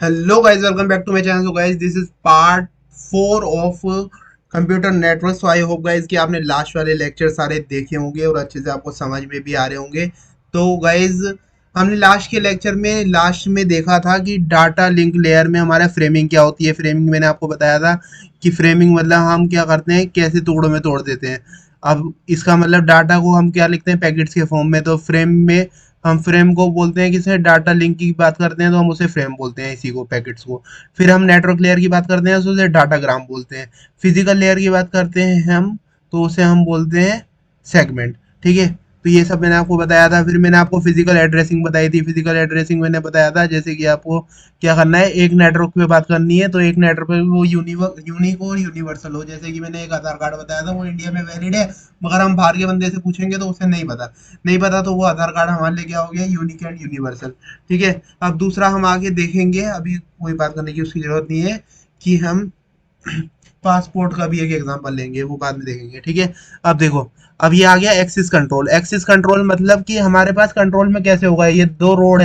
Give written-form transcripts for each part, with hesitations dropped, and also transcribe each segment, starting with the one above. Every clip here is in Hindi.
Hello guys, welcome back to my channel. So guys, this is part 4 of computer network. So I hope guys कि आपने लास्ट वाले लेक्चर सारे देखे होंगे और अच्छे से आपको समझ में भी आ रहे होंगे। तो गाइस, हमने लास्ट के लेक्चर में देखा था कि डाटा लिंक लेयर में हमारा फ्रेमिंग क्या होती है। फ्रेमिंग मैंने आपको बताया था कि फ्रेमिंग मतलब हम क्या करते हैं, कैसे टुकड़ों में तोड़ देते हैं। अब इसका मतलब डाटा को हम क्या लिखते हैं, पैकेट्स के फॉर्म में। तो फ्रेम में हम फ्रेम को बोलते हैं, किसी डाटा लिंक की बात करते हैं तो हम उसे फ्रेम बोलते हैं, इसी को, पैकेट्स को। फिर हम नेटवर्क लेयर की बात करते हैं तो उसे डाटाग्राम बोलते हैं। फिजिकल लेयर की बात करते हैं हम, तो उसे हम बोलते हैं सेगमेंट। ठीक है। तो ये सब मैंने आपको बताया था। फिर मैंने आपको फिजिकल एड्रेसिंग बताई थी। फिजिकल एड्रेसिंग मैंने बताया था जैसे कि आपको क्या करना है, एक नेटवर्क पे बात करनी है तो एक नेटवर्क पे वो यूनिक और यूनिवर्सल हो। जैसे कि मैंने एक आधार कार्ड बताया था, वो इंडिया में वैलिड है, मगर हम बाहर के बंदे से पूछेंगे तो उसे नहीं पता तो वो आधार कार्ड हमारे लिए क्या हो गया, यूनिक एंड यूनिवर्सल। ठीक है। अब दूसरा हम आगे देखेंगे, अभी कोई बात करने की उसकी जरूरत नहीं है, कि हम पासपोर्ट का भी एक एग्जांपल लेंगे, वो बाद में देखेंगे। ठीक है। अब देखो, अब ये आ गया एक्सिस कंट्रोल। एक्सिस कंट्रोल मतलब कि हमारे पास कंट्रोल में कैसे होगा, ये दो रोड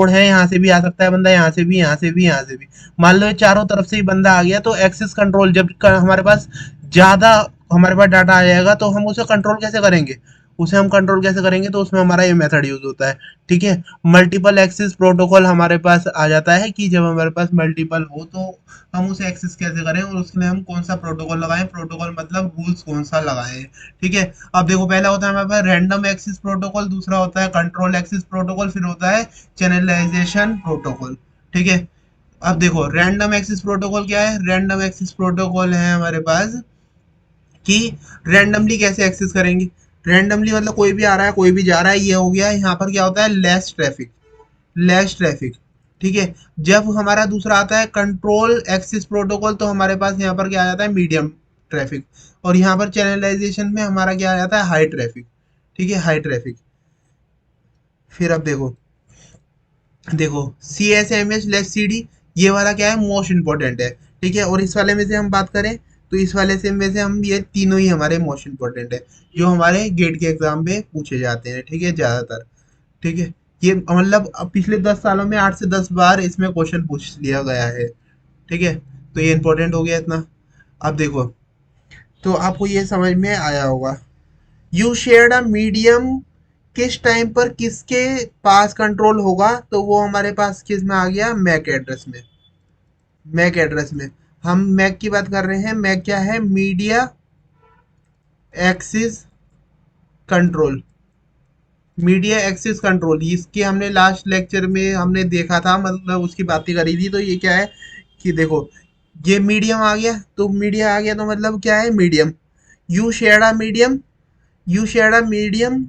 है, यहाँ से भी आ सकता है बंदा, यहाँ से भी, यहाँ से भी, यहाँ से भी। मान लो ये चारों तरफ से ही बंदा आ गया, तो एक्सिस कंट्रोल जब हमारे पास ज्यादा हमारे पास डाटा आ जाएगा तो हम उसे कंट्रोल कैसे करेंगे, तो उसमें हमारा ये मेथड यूज होता है। ठीक है। मल्टीपल एक्सिस प्रोटोकॉल हमारे पास आ जाता है कि जब हमारे पास मल्टीपल हो तो हम उसे एक्सेस कैसे करें और उसके लिए हम कौन सा प्रोटोकॉल लगाएं। प्रोटोकॉल मतलब रूल्स कौन सा लगाएं। ठीक है। अब देखो, पहला होता है हमारे पास रैंडम एक्सेस प्रोटोकॉल, दूसरा होता है कंट्रोल एक्सेस प्रोटोकॉल, फिर होता है चैनलाइजेशन प्रोटोकॉल। ठीक है। अब देखो, रैंडम एक्सेस प्रोटोकॉल क्या है। रैंडम एक्सेस प्रोटोकॉल है हमारे पास कि रैंडमली कैसे एक्सेस करेंगे। रैंडमली मतलब कोई भी आ रहा है, कोई भी जा रहा है, ये हो गया। यहाँ पर क्या होता है, लेस ट्रैफिक। ठीक है। जब हमारा दूसरा आता है कंट्रोल एक्सिस प्रोटोकॉल, तो हमारे पास यहाँ पर क्या आ जाता है, मीडियम ट्रैफिक। और यहाँ पर चैनलाइजेशन में हमारा क्या आ जाता है, हाई ट्रैफिक। ठीक है, हाई ट्रैफिक। फिर अब देखो, C S M H less C D, ये वाला क्या है, मोस्ट इंपॉर्टेंट है। ठीक है। और इस वाले में से हम बात करें तो इस वाले से में से हम ये तीनों ही हमारे मोस्ट इंपॉर्टेंट है, जो हमारे गेट के एग्जाम में पूछे जाते हैं। ठीक है, ज्यादातर। ठीक है। ये मतलब अब पिछले 10 सालों में 8 से 10 बार इसमें क्वेश्चन पूछ लिया गया है। ठीक है। तो ये इंपॉर्टेंट हो गया इतना। अब देखो, तो आपको ये समझ में आया होगा। यू शेयर्ड अ मीडियम, किस टाइम पर किसके पास कंट्रोल होगा, तो वो हमारे पास किस में आ गया, मैक एड्रेस में। मैक एड्रेस में हम मैक की बात कर रहे हैं। मैक क्या है, media access control. Media access control, इसके हमने लास्ट लेक्चर में हमने देखा था, मतलब उसकी बातें करी थी। तो ये क्या है कि देखो, ये मीडियम आ गया, तो मीडिया आ गया तो मतलब क्या है, medium. You shared a medium, you shared a medium,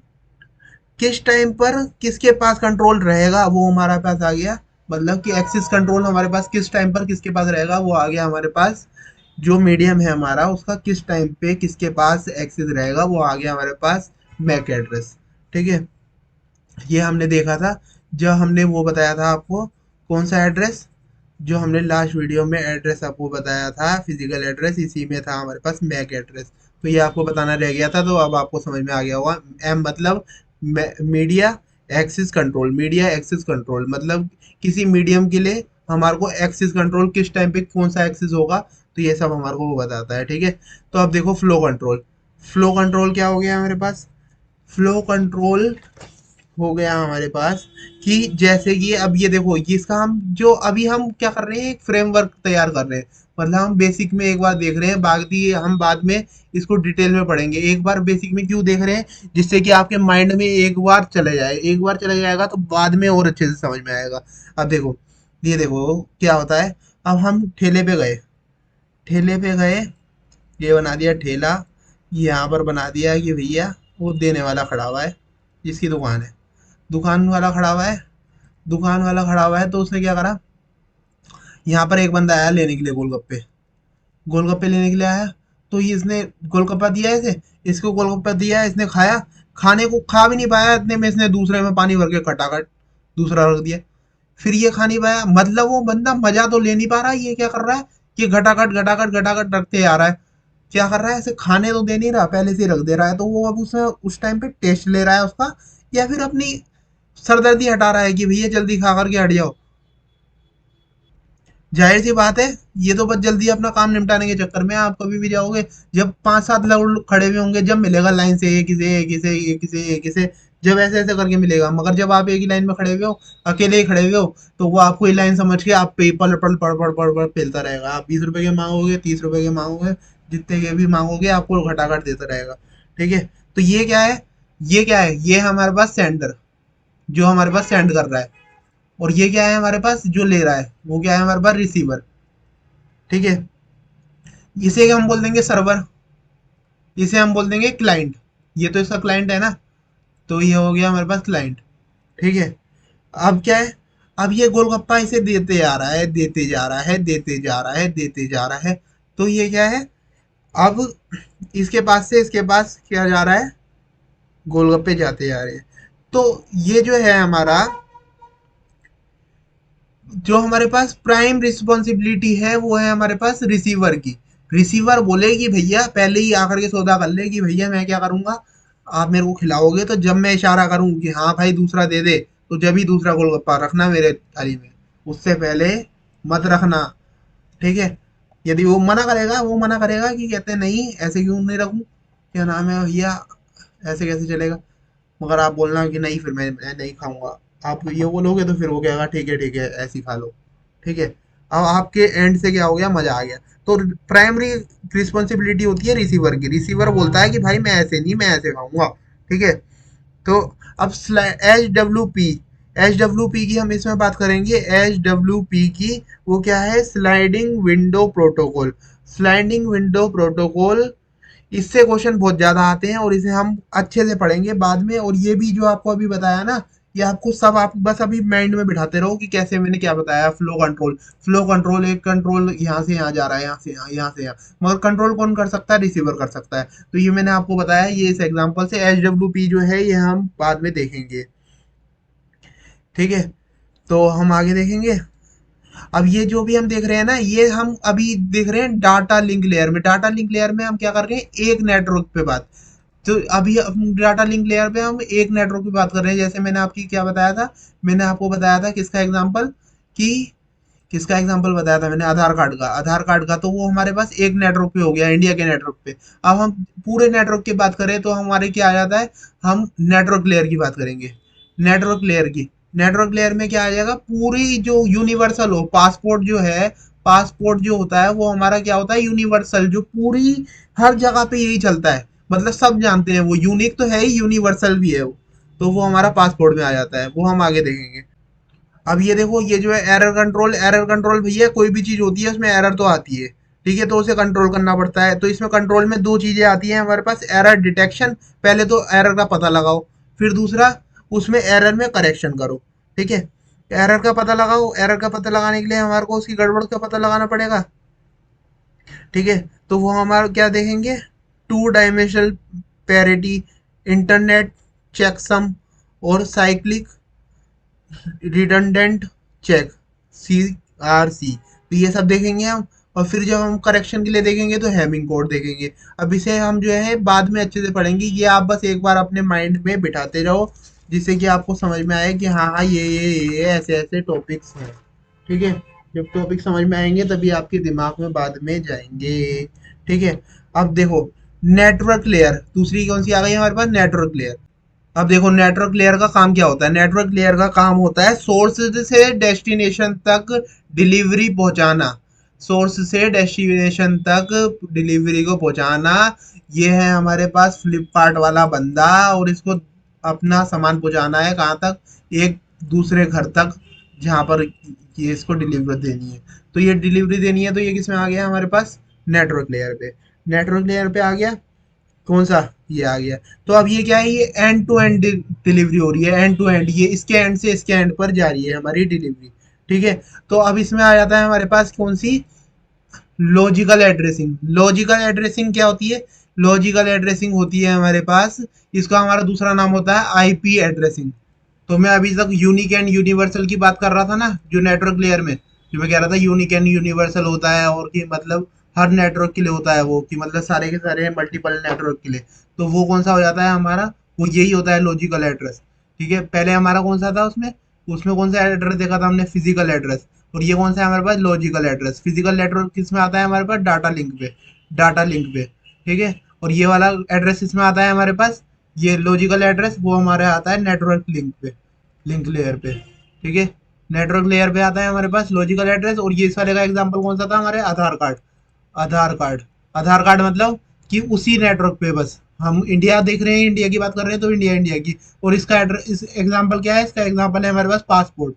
किस टाइम पर किसके पास कंट्रोल रहेगा, वो हमारे पास आ गया। मतलब कि एक्सिस कंट्रोल हमारे पास किस टाइम पर किसके पास रहेगा, वो आ गया हमारे पास। जो मीडियम है हमारा, उसका किस टाइम पे किसके पास एक्सेस रहेगा, वो आ गया हमारे पास, मैक एड्रेस। ठीक है। ये हमने देखा था जब हमने वो बताया था आपको, कौन सा एड्रेस, जो हमने लास्ट वीडियो में एड्रेस आपको बताया था, फिजिकल एड्रेस, इसी में था हमारे पास मैक एड्रेस। तो ये आपको बताना रह गया था, तो अब आपको समझ में आ गया होगा। एम मतलब media access control. Media access control मतलब किसी मीडियम के लिए हमारे को एक्सिस कंट्रोल किस टाइम पे कौन सा एक्सिस होगा, तो ये सब हमारे को वो बताता है। ठीक है। तो अब देखो, फ्लो कंट्रोल। फ्लो कंट्रोल क्या हो गया हमारे पास, फ्लो कंट्रोल हो गया हमारे पास कि जैसे कि अब ये देखो, ये इसका हम जो अभी हम क्या कर रहे हैं, एक फ्रेमवर्क तैयार कर रहे हैं। मतलब हम बेसिक में एक बार देख रहे हैं, बाकी हम बाद में इसको डिटेल में पढ़ेंगे। एक बार बेसिक में क्यों देख रहे हैं, जिससे कि आपके माइंड में एक बार चले जाए, एक बार चले जाएगा तो बाद में और अच्छे से समझ में आएगा। अब देखो, ये देखो क्या होता है। अब हम ठेले पे गए, ठेले पे गए, ये बना दिया ठेला, यहाँ पर बना दिया कि भैया वो देने वाला खड़ा हुआ है, जिसकी दुकान है, दुकान वाला खड़ा हुआ है, दुकान वाला खड़ा हुआ है, तो उसने क्या करा, यहाँ पर एक बंदा आया लेने के लिए गोलगप्पे, गोलगप्पे लेने के लिए आया। तो ये इसने गोलगप्पा दिया इसे, इसको गोलगप्पा दिया, इसने खाया, खाने को खा भी नहीं पाया इतने में इसने दूसरे में पानी भर के खटाखट दूसरा रख दिया। फिर ये खा नहीं पाया, मतलब वो बंदा मजा तो ले नहीं पा रहा, ये क्या कर रहा है, ये घटाखट घटाखट घटाखट रखते आ रहा है। क्या कर रहा है, ऐसे खाने तो दे नहीं रहा, पहले से ही रख दे रहा है। तो वो अब उसमें उस टाइम पे टेस्ट ले रहा है उसका, या फिर अपनी सरदर्दी हटा रहा है कि भैया जल्दी खा करके हट जाओ। जाहिर सी बात है, ये तो बस जल्दी अपना काम निपटाने के चक्कर में आप कभी भी जाओगे, जब 5-7 लोग खड़े हुए होंगे, जब मिलेगा लाइन से एक ही से एक ही से एक ही से एक ही से, जब ऐसे ऐसे करके मिलेगा। मगर जब आप एक ही लाइन में खड़े हुए हो, अकेले ही खड़े हुए हो, तो वो आपको ही लाइन समझ के आप पे पल पल पड़ पड़ पड़ पड़ पेलता रहेगा। आप 20 रुपए के मांगोगे, 30 रुपए के मांगोगे, जितने के भी मांगोगे आपको घटाघट देता रहेगा। ठीक है। तो ये क्या है, ये क्या है, ये हमारे पास सेंडर, जो हमारे पास सेंड कर रहा है। और ये क्या है हमारे पास, जो ले रहा है, वो क्या है हमारे पास, रिसीवर। ठीक है। इसे हम बोल देंगे सर्वर, इसे हम बोल देंगे क्लाइंट। ये तो इसका क्लाइंट है ना, तो ये हो गया हमारे पास क्लाइंट। ठीक है। अब क्या है, अब ये गोलगप्पा इसे देते जा रहा है, देते जा रहा है, देते जा रहा है, देते जा रहा है। तो ये क्या है, अब इसके पास से इसके पास क्या जा रहा है, गोलगप्पे जाते जा रहे हैं। तो ये जो है हमारा, जो हमारे पास प्राइम रिस्पॉन्सिबिलिटी है, वो है हमारे पास रिसीवर की। रिसीवर बोले कि भैया पहले ही आकर के सौदा कर ले कि भैया मैं क्या करूंगा, आप मेरे को खिलाओगे तो जब मैं इशारा करूं कि हाँ भाई दूसरा दे दे, तो जब ही दूसरा गोलगप्पा रखना मेरे थाली में, उससे पहले मत रखना। ठीक है। यदि वो मना करेगा, वो मना करेगा कि कहते हैं नहीं ऐसे क्यों नहीं रखूं, क्या नाम है भैया, ऐसे कैसे चलेगा। मगर आप बोलना कि नहीं फिर मैं नहीं खाऊंगा, आप ये बोलोगे तो फिर वो कहेगा ठीक है ऐसी खा लो। ठीक है। अब आपके एंड से क्या हो गया, मजा आ गया। तो प्राइमरी रिस्पॉन्सिबिलिटी होती है रिसीवर की। रिसीवर बोलता है कि भाई मैं ऐसे नहीं, मैं ऐसे खाऊंगा। ठीक है। तो अब एच डब्ल्यू पी की हम इसमें बात करेंगे। एच डब्ल्यू पी की वो क्या है, sliding window protocol. Sliding window protocol, इससे क्वेश्चन बहुत ज्यादा आते हैं और इसे हम अच्छे से पढ़ेंगे बाद में। और ये भी जो आपको अभी बताया ना, ये आपको सब आप बस अभी माइंड में बिठाते रहो कि कैसे मैंने क्या बताया। फ्लो कंट्रोल, फ्लो कंट्रोल, एक कंट्रोल यहाँ से यहाँ जा रहा है, यहाँ से यहाँ, यहाँ से यहाँ, मगर कंट्रोल कौन कर सकता है, रिसीवर कर सकता है। तो ये मैंने आपको बताया, ये इस एग्जांपल से। एच डब्ल्यू पी जो है ये हम बाद में देखेंगे। ठीक है। तो हम आगे देखेंगे। अब ये जो भी हम देख रहे हैं ना, ये हम अभी देख रहे हैं डाटा लिंक लेयर में। डाटा लिंक लेयर में हम क्या कर रहे हैं, एक नेटवर्क पे बात। तो अभी हम डाटा लिंक लेयर पे हम एक नेटवर्क पे बात कर रहे हैं। जैसे मैंने आपकी क्या बताया था, मैंने आपको बताया था किसका एग्जांपल, कि किसका एग्जांपल बताया था मैंने, आधार कार्ड का। आधार कार्ड का तो वो हमारे पास एक नेटवर्क पे हो गया, इंडिया के नेटवर्क पे। अब हम पूरे नेटवर्क की बात करें तो हमारे क्या आ जाता है, हम नेटवर्क लेयर की बात करेंगे। नेटवर्क लेयर की, नेटवर्क लेयर में क्या आ जाएगा, पूरी जो यूनिवर्सल हो, पासपोर्ट जो है, पासपोर्ट जो होता है वो हमारा क्या होता है, यूनिवर्सल, जो पूरी हर जगह पे यही चलता है। मतलब सब जानते हैं, वो यूनिक तो है ही, यूनिवर्सल भी है वो। तो वो हमारा पासपोर्ट में आ जाता है, वो हम आगे देखेंगे। अब ये देखो, ये जो है एरर कंट्रोल। एरर कंट्रोल भैया कोई भी चीज होती है उसमें एरर तो आती है। ठीक है। तो उसे कंट्रोल करना पड़ता है। तो इसमें कंट्रोल में दो चीजें आती हैं हमारे पास, एरर डिटेक्शन, पहले तो एरर का पता लगाओ, फिर दूसरा उसमें एरर में करेक्शन करो। ठीक है। एरर का पता लगाओ, एरर का पता लगाने के लिए हमारे को उसकी गड़बड़ का पता लगाना पड़ेगा। ठीक है। तो वो हमारा क्या देखेंगे, two dimensional parity, internet checksum, और साइक्लिक रिडंडेंट चेक, CRC। तो ये सब देखेंगे हम। और फिर जब हम करेक्शन के लिए देखेंगे तो हैमिंग कोड देखेंगे। अब इसे हम जो है बाद में अच्छे से पढ़ेंगे, ये आप बस एक बार अपने माइंड में बिठाते रहो, जिससे कि आपको समझ में आए कि हाँ हाँ ये ऐसे ऐसे टॉपिक्स हैं। ठीक है। जब टॉपिक समझ में आएंगे तभी आपके दिमाग में बाद में जाएंगे। ठीक है। अब देखो, नेटवर्क लेयर दूसरी कौन सी आ गई हमारे पास, नेटवर्क लेयर। अब देखो नेटवर्क लेयर का काम क्या होता है। नेटवर्क लेयर का काम होता है सोर्स से डेस्टिनेशन तक डिलीवरी पहुंचाना। सोर्स से डेस्टिनेशन तक डिलीवरी को पहुंचाना। ये है हमारे पास फ्लिपकार्ट वाला बंदा, और इसको अपना सामान पहुंचाना है कहाँ तक, एक दूसरे घर तक, जहाँ पर ये इसको डिलीवरी देनी है। तो ये डिलीवरी देनी है, तो ये किसमें आ गया हमारे पास, नेटवर्क लेयर पे। नेटवर्क लेयर पे आ गया, कौन सा, ये आ गया। तो अब ये क्या है, ये एंड टू एंड डिलीवरी हो रही है, एंड टू एंड, ये इसके एंड से इसके एंड पर जा रही है हमारी डिलीवरी। ठीक है। तो अब इसमें आ जाता है हमारे पास कौन सी, लॉजिकल एड्रेसिंग। लॉजिकल एड्रेसिंग क्या होती है, लॉजिकल एड्रेसिंग होती है हमारे पास, इसका हमारा दूसरा नाम होता है आईपी एड्रेसिंग। तो मैं अभी तक यूनिक एंड यूनिवर्सल की बात कर रहा था ना, जो नेटवर्क लेयर में, जो मैं कह रहा था यूनिक एंड यूनिवर्सल होता है, और कि मतलब हर नेटवर्क के लिए होता है वो, कि मतलब सारे के सारे मल्टीपल नेटवर्क के लिए। तो वो कौन सा हो जाता है हमारा, वो यही होता है लॉजिकल एड्रेस। ठीक है। पहले हमारा कौन सा था उसमें, उसमें कौन सा एड्रेस देखा था हमने, फिजिकल एड्रेस। और ये कौन सा है हमारे पास, लॉजिकल एड्रेस। फिजिकल एड्रेस किस में आता है हमारे पास, डाटा लिंक पे, डाटा लिंक पे, ठीक है। और ये वाला एड्रेस इसमें आता है हमारे पास, ये लॉजिकल एड्रेस वो हमारे आता है नेटवर्क लिंक पे, लिंक लेयर पे, ठीक है। नेटवर्क लेयर पे आता है हमारे पास लॉजिकल एड्रेस। और ये इस वाले का एग्जांपल कौन सा था हमारे, आधार कार्ड। आधार कार्ड, आधार कार्ड मतलब कि उसी नेटवर्क पे बस, हम इंडिया देख रहे हैं, इंडिया की बात कर रहे हैं तो इंडिया इंडिया की। और इसका एड्रेस, इस एग्जांपल क्या है, इसका एग्जांपल है हमारे पास पासपोर्ट।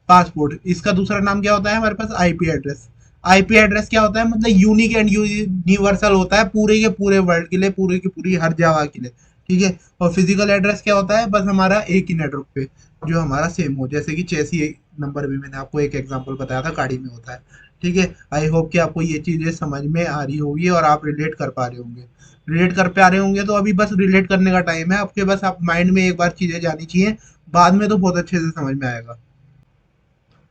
पासपोर्ट, इसका दूसरा नाम क्या होता है हमारे पास, आईपी एड्रेस। आईपी एड्रेस क्या होता है, मतलब यूनिक एंड यूनिवर्सल होता है पूरे के पूरे वर्ल्ड के लिए, पूरे की पूरी हर जगह के लिए, ठीक है। और फिजिकल एड्रेस क्या होता है, बस हमारा एक ही नेटवर्क पे जो हमारा सेम हो, जैसे कि चेसी नंबर भी मैंने आपको एक एग्जांपल बताया था, गाड़ी में होता है, ठीक है। आई होप कि आपको ये चीजें समझ में आ रही होगी और आप रिलेट कर पा रहे होंगे। रिलेट कर पा रहे होंगे तो अभी बस रिलेट करने का टाइम है आपके, बस आप माइंड में एक बार चीजें जानी चाहिए, बाद में तो बहुत अच्छे से समझ में आएगा।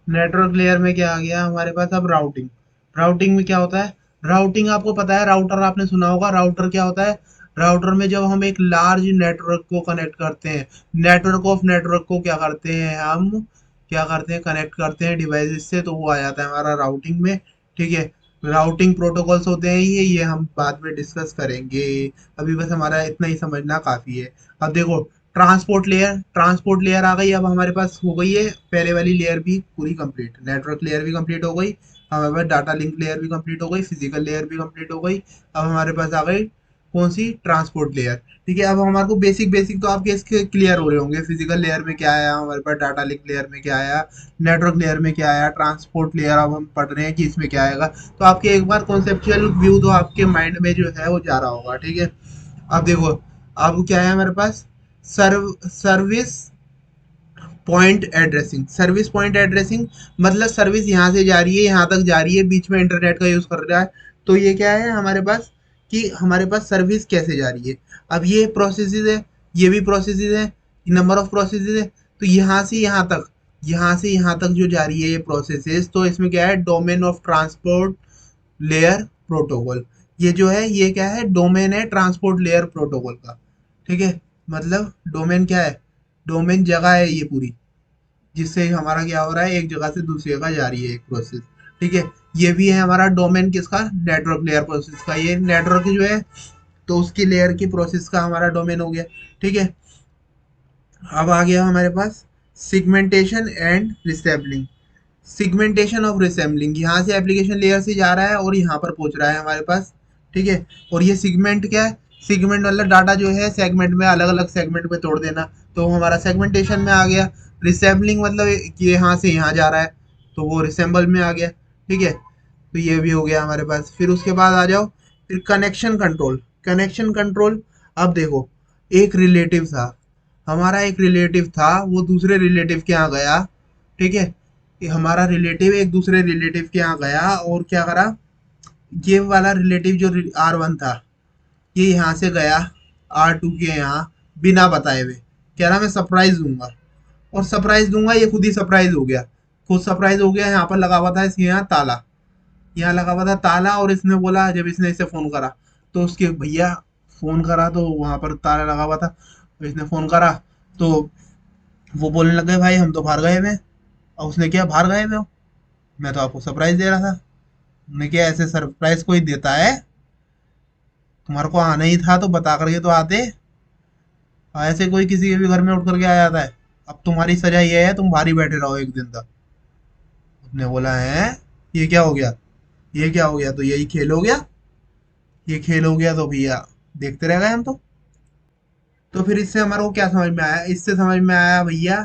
नेटवर्क लेयर में क्या आ गया हमारे पास, अब राउटिंग। राउटिंग में क्या होता है, राउटिंग आपको पता है, राउटर आपने सुना होगा, राउटर क्या होता है। राउटर में जब हम एक लार्ज नेटवर्क को कनेक्ट करते हैं, नेटवर्क ऑफ नेटवर्क को क्या करते हैं हम, क्या करते हैं, कनेक्ट करते हैं डिवाइसेस से, तो वो आ जाता है हमारा राउटिंग में, ठीक है। राउटिंग प्रोटोकॉल्स होते हैं ये हम बाद में डिस्कस करेंगे। अभी बस हमारा इतना ही समझना काफी है। अब देखो, ट्रांसपोर्ट लेयर, ट्रांसपोर्ट लेयर आ गई, अब हमारे पास हो गई है पहले वाली लेयर भी पूरी कंप्लीट, नेटवर्क लेयर भी कंप्लीट हो गई, हमारे पास डाटा लिंक लेयर भी कंप्लीट हो गई, फिजिकल लेयर भी कंप्लीट हो गई। अब हमारे पास आ गई कौन सी, ट्रांसपोर्ट लेयर, ठीक है। अब हमारे को बेसिक बेसिक तो आपके इसके क्लियर हो रहे होंगे, फिजिकल लेयर में क्या आया हमारे पास, डाटा लिंक लेयर में क्या आया, नेटवर्क लेयर में क्या आया, ट्रांसपोर्ट लेयर अब हम पढ़ रहे हैं कि इसमें क्या आएगा। तो आपके एक बार कॉन्सेप्चुअल व्यू तो आपके माइंड में जो है वो जा रहा होगा, ठीक है। अब देखो, अब क्या है हमारे पास, service point addressing. Service point addressing मतलब सर्विस यहाँ से जा रही है, यहाँ तक जा रही है, बीच में इंटरनेट का यूज कर रहा है, तो ये क्या है हमारे पास, कि हमारे पास सर्विस कैसे जा रही है। अब ये प्रोसेसेस है, ये भी प्रोसेसेस है, नंबर ऑफ प्रोसेसेस है, तो यहाँ से यहाँ तक, यहाँ से यहाँ तक जो जा रही है ये प्रोसेसेस, तो इसमें क्या है, domain of transport layer protocol. ये जो है ये क्या है, डोमेन है ट्रांसपोर्ट लेयर प्रोटोकॉल का, ठीक है। मतलब डोमेन क्या है, डोमेन जगह है ये पूरी, जिससे हमारा क्या हो रहा है, एक जगह से दूसरी जगह जा रही है एक प्रोसेस, ठीक है। ये भी है हमारा डोमेन किसका, नेटवर्क लेयर प्रोसेस का, ये नेटवर्क जो है तो उसकी लेयर की प्रोसेस का हमारा डोमेन हो गया, ठीक है। अब आ गया हमारे पास segmentation and रिसेबलिंग। Segmentation of resembling, यहाँ से एप्लीकेशन लेयर से जा रहा है और यहाँ पर पहुंच रहा है हमारे पास, ठीक है। और ये सिगमेंट क्या है, सिगमेंट मतलब डाटा जो है सेगमेंट में, अलग अलग सेगमेंट में तोड़ देना, तो हमारा सेगमेंटेशन में आ गया। रिसेंबलिंग मतलब ये यहाँ से यहाँ जा रहा है, तो वो रिसेंबल में आ गया, ठीक है। तो ये भी हो गया हमारे पास। फिर उसके बाद आ जाओ, फिर कनेक्शन कंट्रोल। कनेक्शन कंट्रोल, अब देखो, एक रिलेटिव था, हमारा एक रिलेटिव था, वो दूसरे रिलेटिव के यहाँ गया, ठीक है। कि हमारा रिलेटिव एक दूसरे रिलेटिव के यहाँ गया और क्या करा, ये वाला रिलेटिव जो R1 था, ये यहाँ से गया R2 के यहाँ बिना बताए हुए, कह रहा मैं सरप्राइज दूंगा, और सरप्राइज दूंगा, ये खुद ही सरप्राइज हो गया, खुद सरप्राइज हो गया। यहाँ पर लगा हुआ था इसके यहाँ ताला, यहाँ लगा हुआ था ताला, और इसने बोला, जब इसने इसे फोन करा तो उसके भैया, फोन करा तो वहां पर ताला लगा हुआ था, तो इसने फोन करा तो वो बोलने लग गए भाई हम तो बाहर गए हुए हैं। और उसने क्या, बाहर गए हुए हो, मैं तो आपको सरप्राइज दे रहा था। हमने क्या, ऐसे सरप्राइज कोई देता है, तुम्हारे को आना ही था तो बता करके तो आते, ऐसे कोई किसी के भी घर में उठ करके आ जाता है। अब तुम्हारी सजा ये है, तुम बाहर ही बैठे रहो एक दिन तक। उसने बोला है, ये क्या हो गया, ये क्या हो गया, तो यही खेल हो गया, ये खेल हो गया तो भैया देखते रह गए हम तो फिर इससे हमारे को क्या समझ में आया, इससे समझ में आया भैया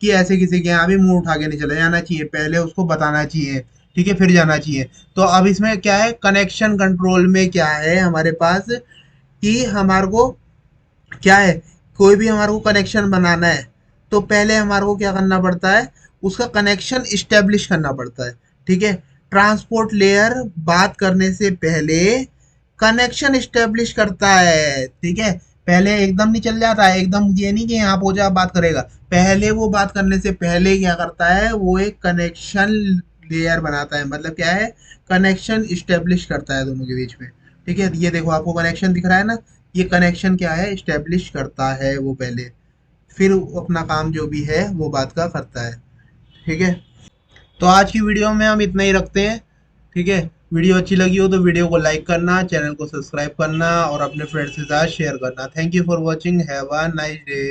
कि ऐसे किसी के यहाँ भी मुंह उठा के नहीं चले जाना चाहिए, पहले उसको बताना चाहिए, ठीक है, फिर जाना चाहिए। तो अब इसमें क्या है, कनेक्शन कंट्रोल में क्या है हमारे पास, कि हमारे को क्या है, कोई भी हमारे को कनेक्शन बनाना है तो पहले हमारे को क्या करना पड़ता है, उसका कनेक्शन इस्टेब्लिश करना पड़ता है, ठीक है। ट्रांसपोर्ट लेयर बात करने से पहले कनेक्शन इस्टेब्लिश करता है, ठीक है। पहले एकदम नहीं चल जाता है, एकदम ये नहीं कि यहाँ पहुंचा बात करेगा, पहले वो बात करने से पहले क्या करता है, वो एक कनेक्शन लेयर बनाता है, मतलब क्या है, कनेक्शन इस्टेब्लिश करता है दोनों के बीच में, ठीक है। ये देखो आपको कनेक्शन दिख रहा है ना, ये कनेक्शन क्या है, इस्टेब्लिश करता है वो पहले, फिर अपना काम जो भी है वो बात का करता है, ठीक है, तो आज की वीडियो में हम इतना ही रखते हैं। ठीक है, वीडियो अच्छी लगी हो तो वीडियो को लाइक करना, चैनल को सब्सक्राइब करना और अपने फ्रेंड्स के साथ शेयर करना। Thank you for watching, have a nice day.